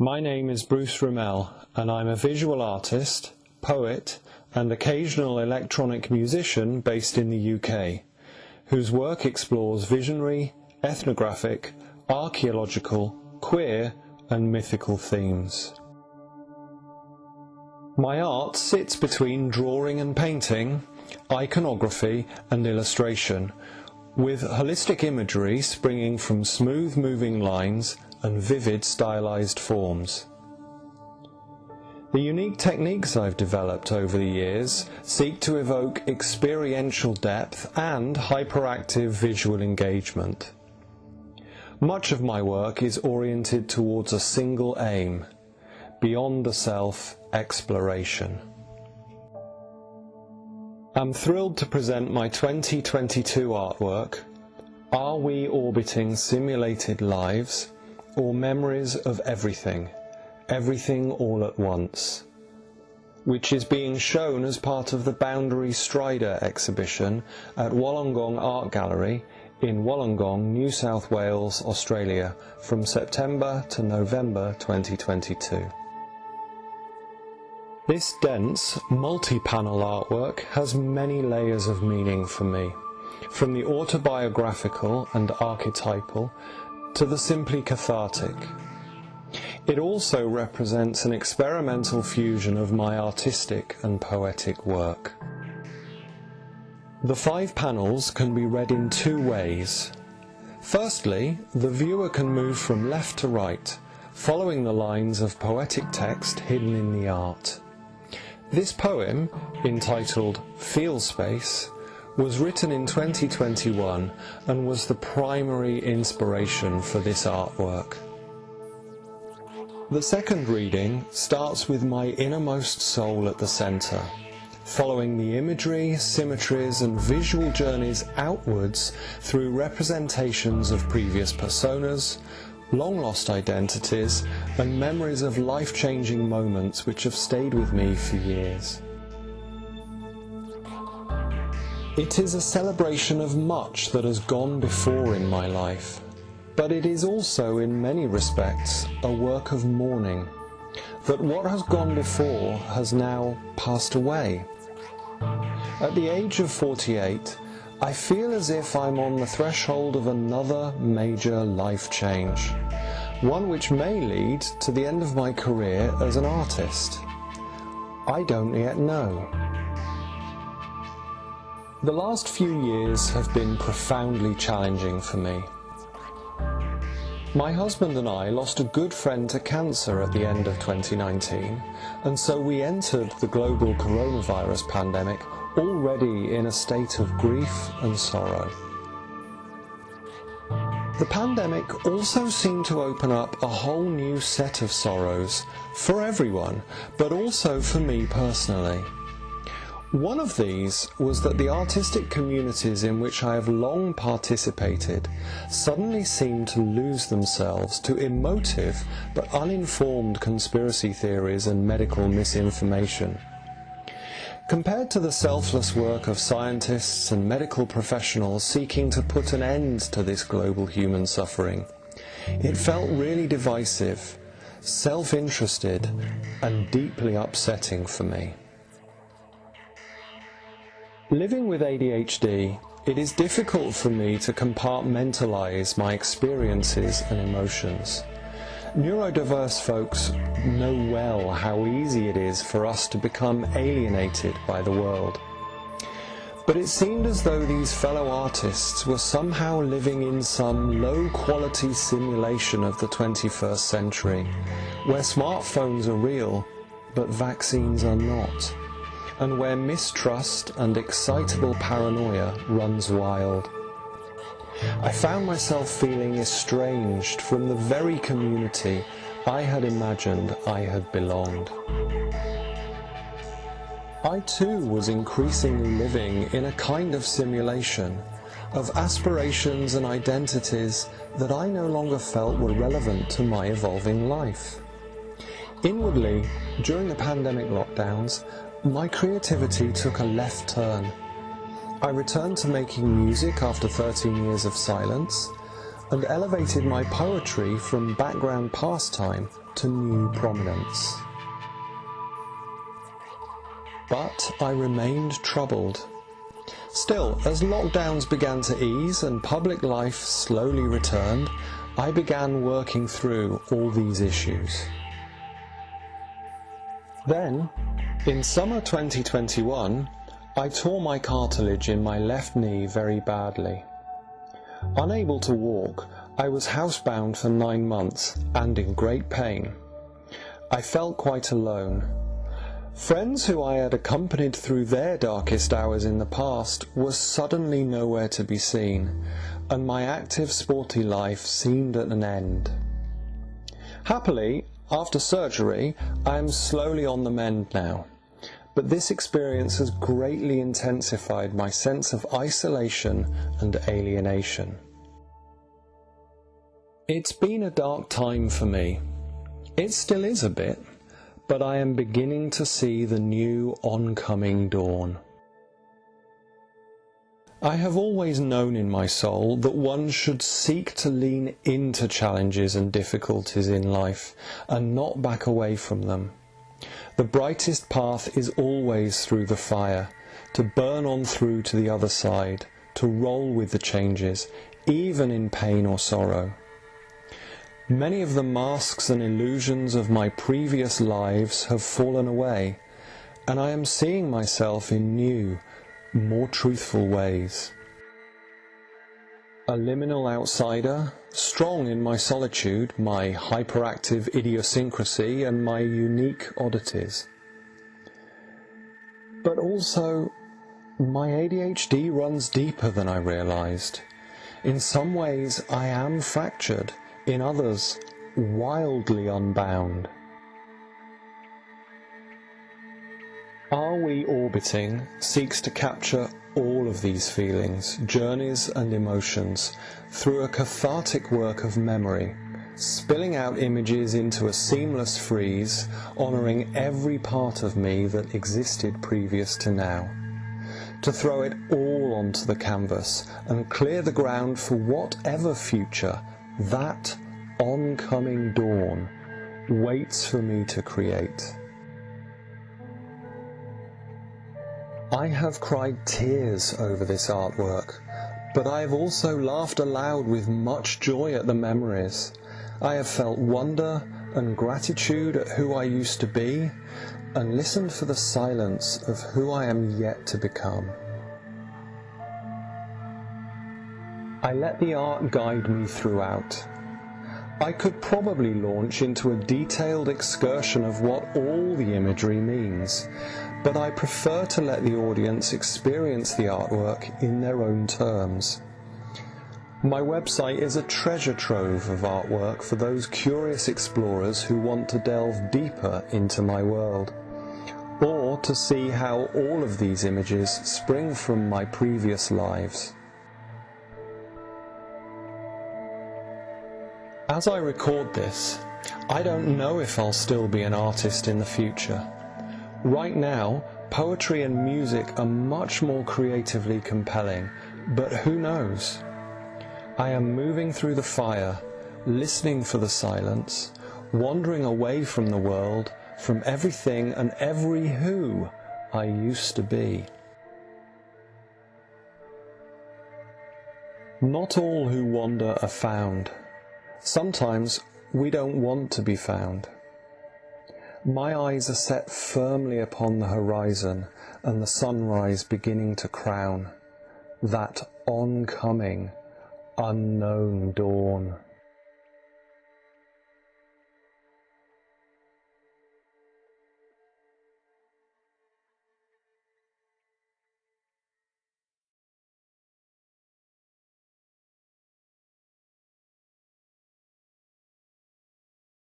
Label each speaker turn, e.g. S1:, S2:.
S1: My name is Bruce Rimell, and I'm a visual artist, poet, and occasional electronic musician based in the UK, whose work explores visionary, ethnographic, archaeological, queer, and mythical themes. My art sits between drawing and painting, iconography and illustration, with holistic imagery springing from smooth-moving lines and vivid stylized forms. The unique techniques I've developed over the years seek to evoke experiential depth and hyperactive visual engagement. Much of my work is oriented towards a single aim: beyond the self exploration. I'm thrilled to present my 2022 artwork, Are We Orbiting Simulated Lives, or Memories of Everything, Everything All at Once, which is being shown as part of the Boundary Strider exhibition at Wollongong Art Gallery in Wollongong, New South Wales, Australia, from September to November 2022. This dense, multi-panel artwork has many layers of meaning for me, from the autobiographical and archetypal to the simply cathartic. It also represents an experimental fusion of my artistic and poetic work. The 5 panels can be read in 2 ways. Firstly, the viewer can move from left to right, following the lines of poetic text hidden in the art. This poem, entitled Feel Space, was written in 2021 and was the primary inspiration for this artwork. The second reading starts with my innermost soul at the centre, following the imagery, symmetries and visual journeys outwards through representations of previous personas, long-lost identities and memories of life-changing moments which have stayed with me for years. It is a celebration of much that has gone before in my life, but it is also in many respects a work of mourning, that what has gone before has now passed away. At the age of 48, I feel as if I'm on the threshold of another major life change, one which may lead to the end of my career as an artist. I don't yet know. The last few years have been profoundly challenging for me. My husband and I lost a good friend to cancer at the end of 2019, and so we entered the global coronavirus pandemic already in a state of grief and sorrow. The pandemic also seemed to open up a whole new set of sorrows for everyone, but also for me personally. One of these was that the artistic communities in which I have long participated suddenly seemed to lose themselves to emotive but uninformed conspiracy theories and medical misinformation. Compared to the selfless work of scientists and medical professionals seeking to put an end to this global human suffering, it felt really divisive, self-interested, and deeply upsetting for me. Living with ADHD, it is difficult for me to compartmentalize my experiences and emotions. Neurodiverse folks know well how easy it is for us to become alienated by the world. But it seemed as though these fellow artists were somehow living in some low-quality simulation of the 21st century, where smartphones are real, but vaccines are not, and where mistrust and excitable paranoia runs wild. I found myself feeling estranged from the very community I had imagined I had belonged. I too was increasingly living in a kind of simulation of aspirations and identities that I no longer felt were relevant to my evolving life. Inwardly, during the pandemic lockdowns, my creativity took a left turn. I returned to making music after 13 years of silence. and elevated my poetry from background pastime to new prominence. But I remained troubled. Still, as lockdowns began to ease and public life slowly returned, I began working through all these issues. Then, in summer 2021, I tore my cartilage in my left knee very badly. Unable to walk, I was housebound for 9 months and in great pain. I felt quite alone. Friends who I had accompanied through their darkest hours in the past were suddenly nowhere to be seen, and my active sporty life seemed at an end. Happily, after surgery, I am slowly on the mend now, but this experience has greatly intensified my sense of isolation and alienation. It's been a dark time for me. It still is a bit, but I am beginning to see the new oncoming dawn. I have always known in my soul that one should seek to lean into challenges and difficulties in life and not back away from them. The brightest path is always through the fire, to burn on through to the other side, to roll with the changes, even in pain or sorrow. Many of the masks and illusions of my previous lives have fallen away, and I am seeing myself in new, more truthful ways. A liminal outsider, strong in my solitude, my hyperactive idiosyncrasy and my unique oddities. But also, my ADHD runs deeper than I realized. In some ways I am fractured, in others, wildly unbound. Are We Orbiting seeks to capture all of these feelings, journeys and emotions through a cathartic work of memory, spilling out images into a seamless freeze, honouring every part of me that existed previous to now. To throw it all onto the canvas and clear the ground for whatever future that oncoming dawn waits for me to create. I have cried tears over this artwork, but I have also laughed aloud with much joy at the memories. I have felt wonder and gratitude at who I used to be, and listened for the silence of who I am yet to become. I let the art guide me throughout. I could probably launch into a detailed excursion of what all the imagery means, but I prefer to let the audience experience the artwork in their own terms. My website is a treasure trove of artwork for those curious explorers who want to delve deeper into my world, or to see how all of these images spring from my previous lives. As I record this, I don't know if I'll still be an artist in the future. Right now, poetry and music are much more creatively compelling, but who knows? I am moving through the fire, listening for the silence, wandering away from the world, from everything and every who I used to be. Not all who wander are found. Sometimes we don't want to be found. My eyes are set firmly upon the horizon and the sunrise beginning to crown that oncoming, unknown dawn.